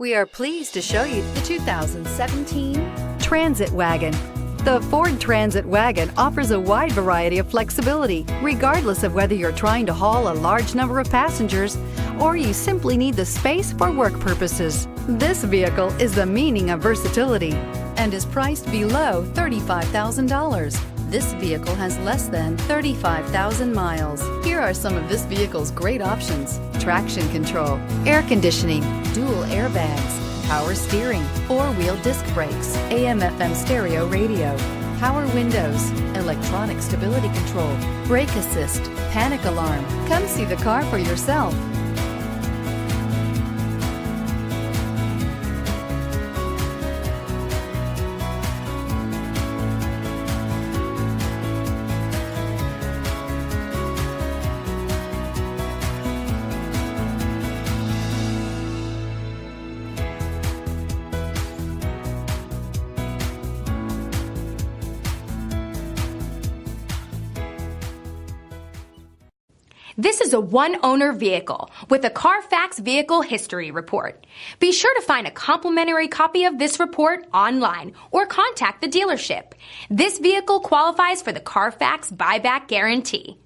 We are pleased to show you the 2017 Transit Wagon. The Ford Transit Wagon offers a wide variety of flexibility, regardless of whether you're trying to haul a large number of passengers or you simply need the space for work purposes. This vehicle is the meaning of versatility and is priced below $35,000. This vehicle has less than 35,000 miles. Here are some of this vehicle's great options: traction control, air conditioning, dual airbags, power steering, four-wheel disc brakes, AM/FM stereo radio, power windows, electronic stability control, brake assist, panic alarm. Come see the car for yourself. This is a one-owner vehicle with a Carfax Vehicle History Report. Be sure to find a complimentary copy of this report online or contact the dealership. This vehicle qualifies for the Carfax Buyback Guarantee.